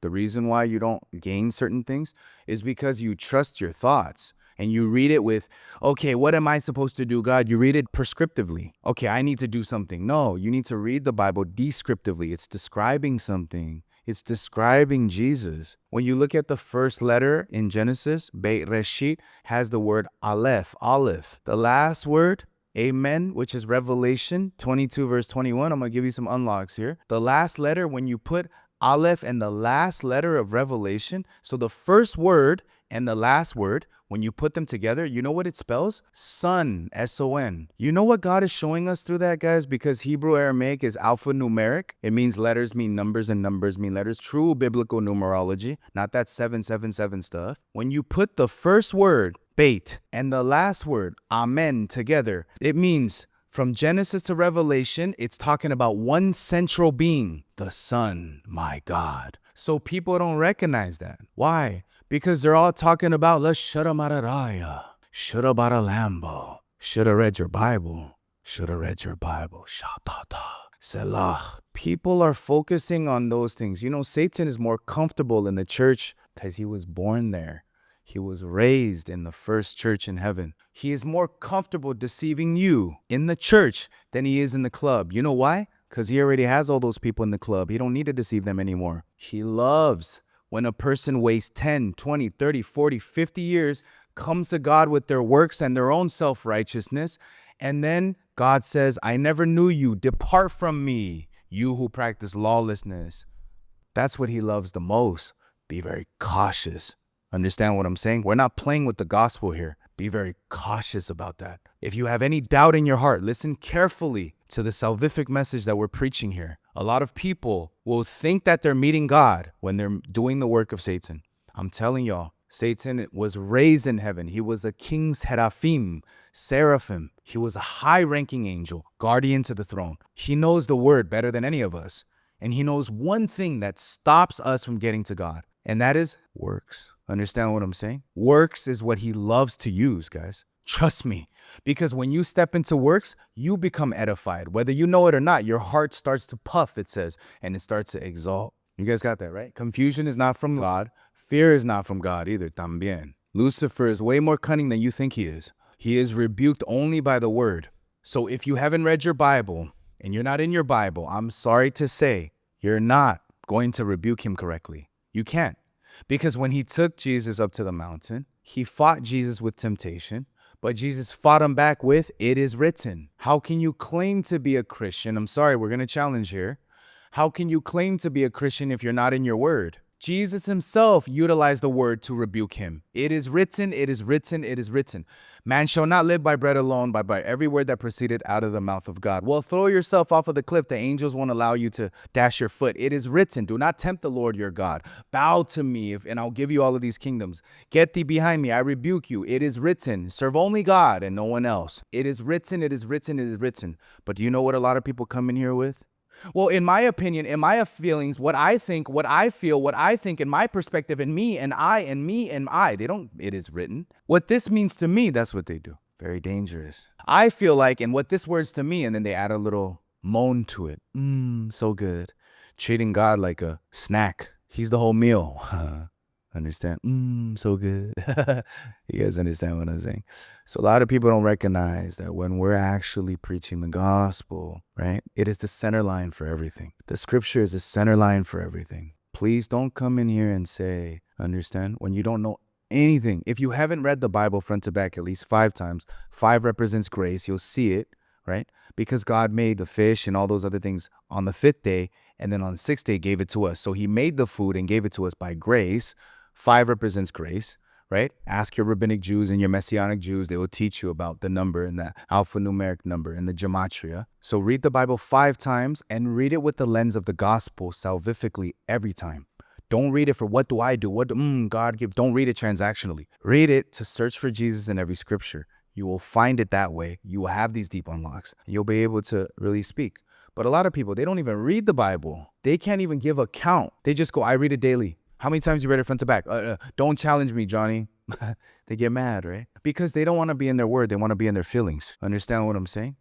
The reason why you don't gain certain things is because you trust your thoughts. And you read it with, okay, what am I supposed to do, God? You read it prescriptively. Okay, I need to do something. No, you need to read the Bible descriptively. It's describing something. It's describing Jesus. When you look at the first letter in Genesis, Bereshit has the word Aleph, olive. The last word, Amen, which is Revelation 22, verse 21. I'm going to give you some unlocks here. The last letter, when you put Aleph and the last letter of Revelation, so the first word and the last word, when you put them together, you know what it spells? Son, S-O-N. You know what God is showing us through that, guys? Because Hebrew Aramaic is alphanumeric. It means letters mean numbers and numbers mean letters. True biblical numerology, not that 777 stuff. When you put the first word, bait, and the last word, amen, together, it means from Genesis to Revelation, it's talking about one central being, the Son, my God. So people don't recognize that. Why? Because they're all talking about, let's shoulda mararaya, shoulda bada Lambo, shoulda read your Bible, shoulda read your Bible, shatata, selah. People are focusing on those things. You know, Satan is more comfortable in the church because he was born there. He was raised in the first church in heaven. He is more comfortable deceiving you in the church than he is in the club. You know why? Because he already has all those people in the club. He don't need to deceive them anymore. He loves when a person wastes 10, 20, 30, 40, 50 years, comes to God with their works and their own self-righteousness, and then God says, I never knew you. Depart from me, you who practice lawlessness. That's what he loves the most. Be very cautious. Understand what I'm saying? We're not playing with the gospel here. Be very cautious about that. If you have any doubt in your heart, listen carefully to the salvific message that we're preaching here. A lot of people will think that they're meeting God when they're doing the work of Satan. I'm telling y'all, Satan was raised in heaven. He was a king's seraphim, seraphim. He was a high-ranking angel, guardian to the throne. He knows the word better than any of us. And he knows one thing that stops us from getting to God, and that is works. Understand what I'm saying? Works is what he loves to use, guys. Trust me, because when you step into works, you become edified. Whether you know it or not, your heart starts to puff, it says, and it starts to exalt. You guys got that, right? Confusion is not from God. Fear is not from God either, también. Lucifer is way more cunning than you think he is. He is rebuked only by the word. So if you haven't read your Bible and you're not in your Bible, I'm sorry to say, you're not going to rebuke him correctly. You can't. Because when he took Jesus up to the mountain, he fought Jesus with temptation. But Jesus fought him back with, it is written. How can you claim to be a Christian? I'm sorry, we're going to challenge here. How can you claim to be a Christian if you're not in your word? Jesus himself utilized the word to rebuke him. It is written, it is written, it is written. Man shall not live by bread alone, but by every word that proceeded out of the mouth of God. Well, throw yourself off of the cliff. The angels won't allow you to dash your foot. It is written, do not tempt the Lord your God. Bow to me, and I'll give you all of these kingdoms. Get thee behind me, I rebuke you. It is written, serve only God and no one else. It is written, it is written, it is written. But do you know what a lot of people come in here with? Well, in my opinion, in my feelings, what I think, what I feel, what I think, in my perspective, and me and I and me and I, they don't, it is written. What this means to me, that's what they do. Very dangerous. I feel like, and what this word's to me, and then they add a little moan to it. So good. Treating God like a snack. He's the whole meal. Understand? So good. You guys understand what I'm saying? So a lot of people don't recognize that when we're actually preaching the gospel, right? It is the center line for everything. The scripture is the center line for everything. Please don't come in here and say, understand? When you don't know anything. If you haven't read the Bible front to back at least 5 times, 5 represents grace. You'll see it, right? Because God made the fish and all those other things on the 5th day, and then on the 6th day gave it to us. So he made the food and gave it to us by grace. 5 represents grace, right? Ask your rabbinic Jews and your messianic Jews. They will teach you about the number and the alphanumeric number and the gematria. So read the Bible 5 times and read it with the lens of the gospel salvifically every time. Don't read it for what do I do? What God give? Don't read it transactionally. Read it to search for Jesus in every scripture. You will find it that way. You will have these deep unlocks. You'll be able to really speak. But a lot of people, they don't even read the Bible. They can't even give a count. They just go, I read it daily. How many times you read it front to back? Don't challenge me, Johnny. They get mad, right? Because they don't want to be in their word. They want to be in their feelings. Understand what I'm saying?